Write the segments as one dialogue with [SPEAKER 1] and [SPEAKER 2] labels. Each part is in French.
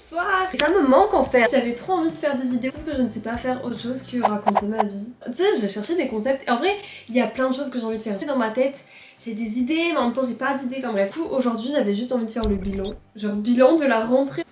[SPEAKER 1] bonsoir. Ça me manque en fait. J'avais trop envie de faire des vidéos, sauf que je ne sais pas faire autre chose que raconter ma vie. Tu sais, j'ai cherché des concepts. Et en vrai, il y a plein de choses que j'ai envie de faire. Dans ma tête, j'ai des idées, mais en même temps, j'ai pas d'idées. Enfin bref, aujourd'hui, j'avais juste envie de faire le bilan. Genre, bilan de la rentrée.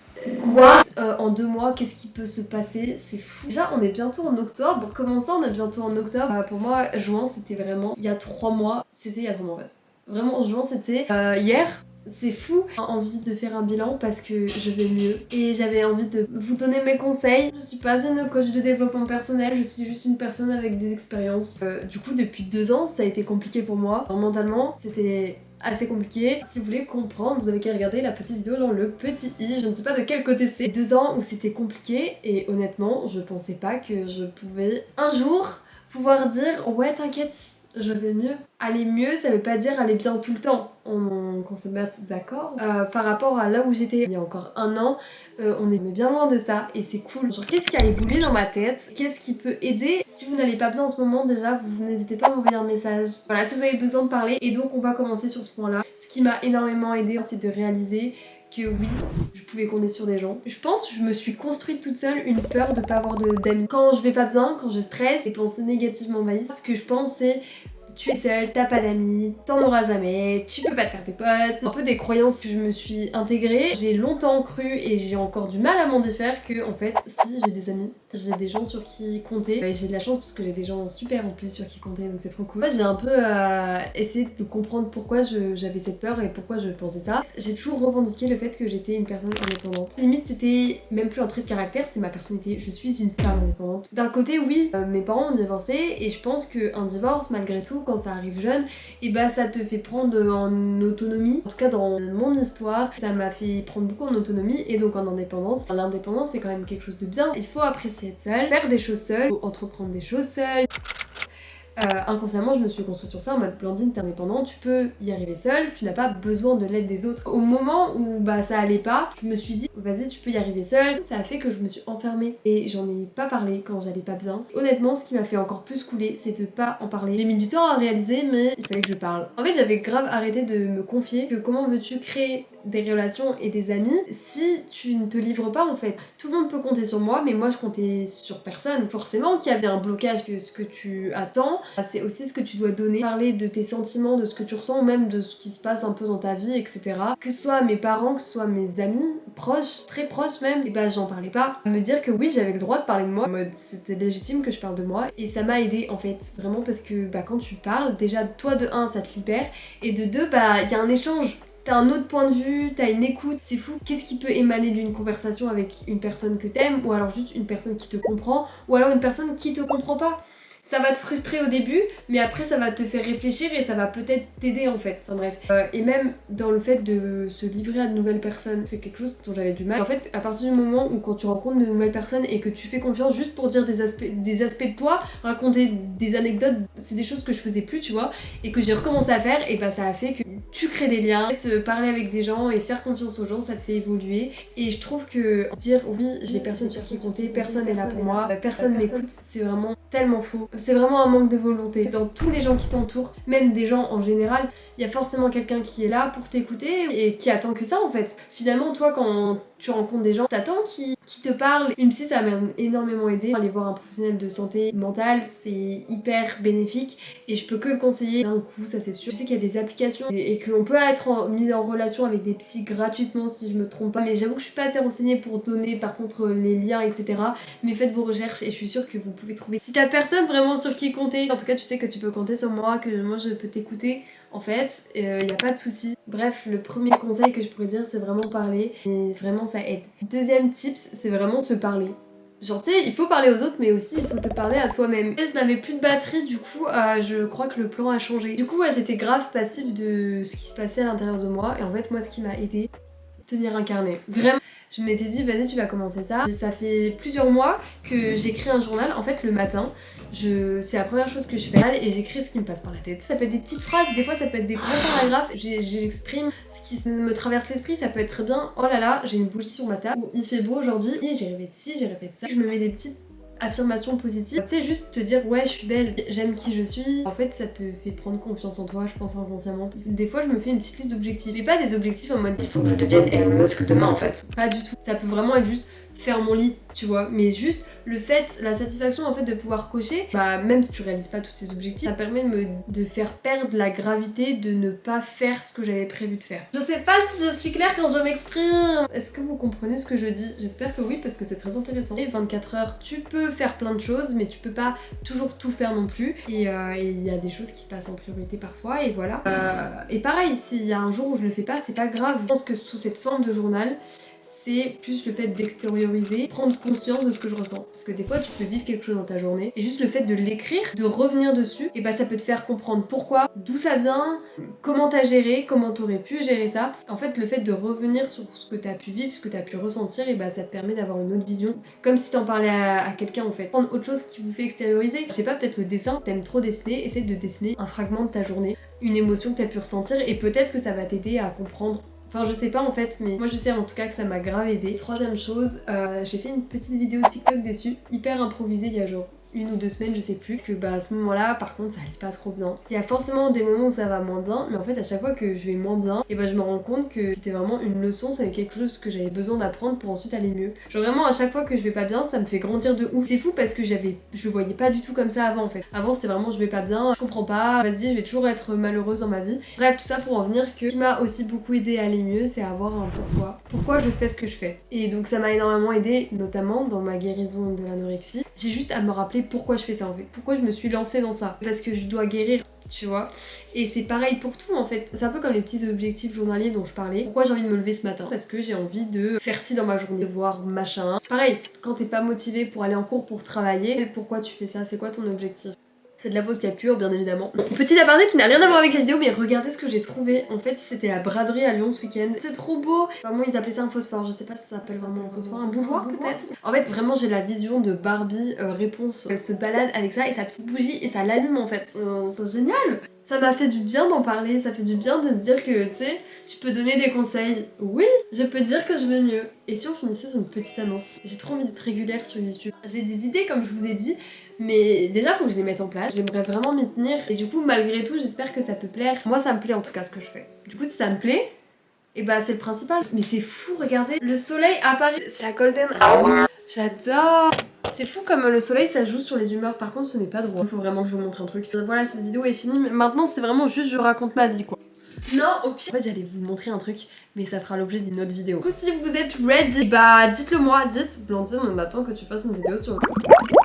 [SPEAKER 1] Quoi en 2 mois, qu'est-ce qui peut se passer? C'est fou. Déjà, on est bientôt en octobre. Comment ça, on est bientôt en octobre? Pour moi, juin, c'était vraiment il y a 3 mois. C'était il y a 3 mois en fait. Vraiment, juin, c'était hier. C'est fou, j'ai envie de faire un bilan parce que je vais mieux et j'avais envie de vous donner mes conseils. Je suis pas une coach de développement personnel, je suis juste une personne avec des expériences. Du coup, depuis 2 ans, ça a été compliqué pour moi. Mentalement, c'était assez compliqué. Si vous voulez comprendre, vous avez qu'à regarder la petite vidéo dans le petit i. Je ne sais pas de quel côté c'est. 2 ans où c'était compliqué et honnêtement, je pensais pas que je pouvais un jour pouvoir dire ouais, t'inquiète, je vais mieux. Aller mieux, ça veut pas dire aller bien tout le temps. Qu'on se mette d'accord. Par rapport à là où j'étais il y a encore 1 an, on est bien loin de ça et c'est cool. Genre, qu'est-ce qui a évolué dans ma tête? Qu'est-ce qui peut aider? Si vous n'allez pas bien en ce moment, déjà, vous n'hésitez pas à m'envoyer un message. Voilà, si vous avez besoin de parler. Et donc, on va commencer sur ce point-là. Ce qui m'a énormément aidé, c'est de réaliser que oui, je pouvais compter sur des gens. Je pense que je me suis construite toute seule une peur de pas avoir d'amis. Quand je vais pas bien, quand je stresse, les pensées négatives m'envahissent. Ce que je pense, c'est tu es seule, t'as pas d'amis, t'en auras jamais, tu peux pas te faire tes potes. Un peu des croyances que je me suis intégrée. J'ai longtemps cru et j'ai encore du mal à m'en défaire que en fait, si j'ai des amis, j'ai des gens sur qui compter. Et j'ai de la chance parce que j'ai des gens super en plus sur qui compter, donc c'est trop cool. Moi, j'ai un peu essayé de comprendre pourquoi j'avais cette peur et pourquoi je pensais ça. J'ai toujours revendiqué le fait que j'étais une personne indépendante. Limite, c'était même plus un trait de caractère, c'était ma personnalité. Je suis une femme indépendante. D'un côté, oui, mes parents ont divorcé et je pense qu'un divorce, malgré tout, quand ça arrive jeune, et bah ça te fait prendre en autonomie. En tout cas, dans mon histoire, ça m'a fait prendre beaucoup en autonomie et donc en indépendance. L'indépendance, c'est quand même quelque chose de bien. Il faut apprécier être seule, faire des choses seule, entreprendre des choses seule. Inconsciemment, je me suis construite sur ça en mode Blandine, t'es indépendante, tu peux y arriver seule, tu n'as pas besoin de l'aide des autres. Au moment où bah ça allait pas, je me suis dit vas-y, tu peux y arriver seule. Ça a fait que je me suis enfermée et j'en ai pas parlé quand j'allais pas bien. Honnêtement, ce qui m'a fait encore plus couler, c'est de pas en parler. J'ai mis du temps à réaliser, mais il fallait que je parle. En fait, j'avais grave arrêté de me confier que comment veux-tu créer des relations et des amis si tu ne te livres pas en fait. Tout le monde peut compter sur moi, mais moi je comptais sur personne. Forcément qu'il y avait un blocage, que ce que tu attends, c'est aussi ce que tu dois donner. Parler de tes sentiments, de ce que tu ressens, ou même de ce qui se passe un peu dans ta vie, etc. Que ce soit mes parents, que ce soit mes amis, proches, très proches même, et bah j'en parlais pas. Me dire que oui, j'avais le droit de parler de moi, en mode c'était légitime que je parle de moi, et ça m'a aidé en fait, vraiment parce que bah quand tu parles, déjà toi de 1 ça te libère, et de 2 bah il y a un échange. T'as un autre point de vue, t'as une écoute, c'est fou. Qu'est-ce qui peut émaner d'une conversation avec une personne que t'aimes, ou alors juste une personne qui te comprend, ou alors une personne qui te comprend pas? Ça va te frustrer au début, mais après ça va te faire réfléchir et ça va peut-être t'aider en fait. Enfin bref. Et même dans le fait de se livrer à de nouvelles personnes, c'est quelque chose dont j'avais du mal. En fait, à partir du moment où quand tu rencontres de nouvelles personnes et que tu fais confiance juste pour dire des aspects de toi, raconter des anecdotes, c'est des choses que je faisais plus, tu vois, et que j'ai recommencé à faire, et bah ça a fait que tu crées des liens, parler avec des gens et faire confiance aux gens, ça te fait évoluer. Et je trouve que dire oui, j'ai personne sur qui compter, personne n'est là pour moi, personne m'écoute, c'est vraiment tellement faux. C'est vraiment un manque de volonté. Dans tous les gens qui t'entourent, même des gens en général, il y a forcément quelqu'un qui est là pour t'écouter et qui attend que ça en fait. Finalement, toi, quand tu rencontres des gens, t'attends qui te parlent. Une psy, ça m'a énormément aidé. Aller voir un professionnel de santé mentale, c'est hyper bénéfique et je peux que le conseiller d'un coup, ça c'est sûr. Je sais qu'il y a des applications et qu'on peut être mis en relation avec des psys gratuitement si je me trompe pas, mais j'avoue que je suis pas assez renseignée pour donner par contre les liens, etc. Mais faites vos recherches et je suis sûre que vous pouvez trouver. Si t'as personne vraiment sur qui compter, en tout cas tu sais que tu peux compter sur moi, que moi je peux t'écouter. En fait, y a pas de souci. Bref, le premier conseil que je pourrais dire, c'est vraiment parler. Et vraiment, ça aide. Deuxième tips, c'est vraiment se parler. Genre, tu sais, il faut parler aux autres, mais aussi il faut te parler à toi-même. Et je n'avais plus de batterie, du coup, je crois que le plan a changé. Du coup, ouais, j'étais grave passive de ce qui se passait à l'intérieur de moi. Et en fait, moi, ce qui m'a aidé, tenir un carnet. Vraiment. Je m'étais dit, vas-y, tu vas commencer ça. Ça fait plusieurs mois que j'écris un journal. En fait, le matin, c'est la première chose que je fais et j'écris ce qui me passe par la tête. Ça peut être des petites phrases, des fois ça peut être des gros paragraphes. J'exprime ce qui me traverse l'esprit. Ça peut être très bien, oh là là, j'ai une bougie sur ma table, il fait beau aujourd'hui, j'ai rêvé de ci, j'ai rêvé de ça. Je me mets des petites affirmation positive. Tu sais, juste te dire ouais je suis belle, j'aime qui je suis. En fait ça te fait prendre confiance en toi, je pense inconsciemment. Des fois je me fais une petite liste d'objectifs. Mais pas des objectifs en mode il faut que je devienne Elon Musk demain en fait. Pas du tout. Ça peut vraiment être juste faire mon lit, tu vois. Mais juste le fait, la satisfaction en fait de pouvoir cocher, bah même si tu réalises pas tous ces objectifs, ça permet de faire perdre la gravité de ne pas faire ce que j'avais prévu de faire. Je sais pas si je suis claire quand je m'exprime. Est-ce que vous comprenez ce que je dis? J'espère que oui parce que c'est très intéressant. Et 24 heures, tu peux faire plein de choses mais tu peux pas toujours tout faire non plus. Et il y a des choses qui passent en priorité parfois et voilà. Et pareil, s'il y a un jour où je le fais pas, c'est pas grave. Je pense que sous cette forme de journal, c'est plus le fait d'extérioriser, prendre conscience de ce que je ressens. Parce que des fois tu peux vivre quelque chose dans ta journée et juste le fait de l'écrire, de revenir dessus, et bah ça peut te faire comprendre pourquoi, d'où ça vient, comment t'as géré, comment t'aurais pu gérer ça. En fait le fait de revenir sur ce que t'as pu vivre, ce que t'as pu ressentir, et bah ça te permet d'avoir une autre vision. Comme si t'en parlais à quelqu'un en fait. Prendre autre chose qui vous fait extérioriser. Je sais pas, peut-être le dessin, t'aimes trop dessiner, essaie de dessiner un fragment de ta journée, une émotion que t'as pu ressentir et peut-être que ça va t'aider à comprendre. Enfin je sais pas en fait, mais moi je sais en tout cas que ça m'a grave aidé. Troisième chose, j'ai fait une petite vidéo TikTok dessus, hyper improvisée il y a genre 1 ou 2 semaines, je sais plus. Parce que bah à ce moment-là, par contre, ça allait pas trop bien. Il y a forcément des moments où ça va moins bien, mais en fait à chaque fois que je vais moins bien, et bah je me rends compte que c'était vraiment une leçon, c'est quelque chose que j'avais besoin d'apprendre pour ensuite aller mieux. Genre vraiment à chaque fois que je vais pas bien, ça me fait grandir de ouf. C'est fou parce que je voyais pas du tout comme ça avant en fait. Avant c'était vraiment je vais pas bien, je comprends pas, vas-y je vais toujours être malheureuse dans ma vie. Bref, tout ça pour en venir que ce qui m'a aussi beaucoup aidé à aller mieux, c'est avoir un pourquoi. Pourquoi je fais ce que je fais. Et donc ça m'a énormément aidé, notamment dans ma guérison de l'anorexie. J'ai juste à me rappeler pourquoi je fais ça en fait. Pourquoi je me suis lancée dans ça. Parce que je dois guérir, tu vois. Et c'est pareil pour tout en fait. C'est un peu comme les petits objectifs journaliers dont je parlais. Pourquoi j'ai envie de me lever ce matin? Parce que j'ai envie de faire ci dans ma journée, de voir machin. Pareil, quand t'es pas motivé pour aller en cours, pour travailler, pourquoi tu fais ça? C'est quoi ton objectif? C'est de la vodka pure, bien évidemment. Petit aparté qui n'a rien à voir avec la vidéo, mais regardez ce que j'ai trouvé. En fait, c'était la braderie à Lyon ce week-end. C'est trop beau. Vraiment, ils appelaient ça un phosphore. Je sais pas si ça s'appelle vraiment un phosphore. Un bougeoir, peut-être. En fait, vraiment, j'ai la vision de Barbie réponse. Elle se balade avec ça et sa petite bougie et ça l'allume en fait. C'est génial. Ça m'a fait du bien d'en parler, ça fait du bien de se dire que, tu sais, tu peux donner des conseils. Oui, je peux dire que je vais mieux. Et si on finissait sur une petite annonce? J'ai trop envie d'être régulière sur YouTube. J'ai des idées, comme je vous ai dit, mais déjà, faut que je les mette en place. J'aimerais vraiment m'y tenir. Et du coup, malgré tout, j'espère que ça peut plaire. Moi, ça me plaît en tout cas ce que je fais. Du coup, si ça me plaît, et bah c'est le principal. Mais c'est fou, regardez. Le soleil apparaît. C'est la golden hour. J'adore. C'est fou comme le soleil ça joue sur les humeurs, par contre ce n'est pas drôle. Il faut vraiment que je vous montre un truc. Voilà, cette vidéo est finie, mais maintenant c'est vraiment juste je raconte ma vie quoi. Non, au pire. En fait j'allais vous montrer un truc, mais ça fera l'objet d'une autre vidéo. Du coup si vous êtes ready, bah dites-le moi, dites Blandine, on attend que tu fasses une vidéo sur le...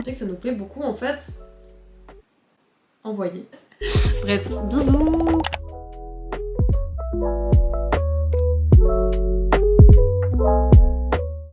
[SPEAKER 1] Je sais que ça nous plaît beaucoup en fait. Envoyez. Bref, bisous.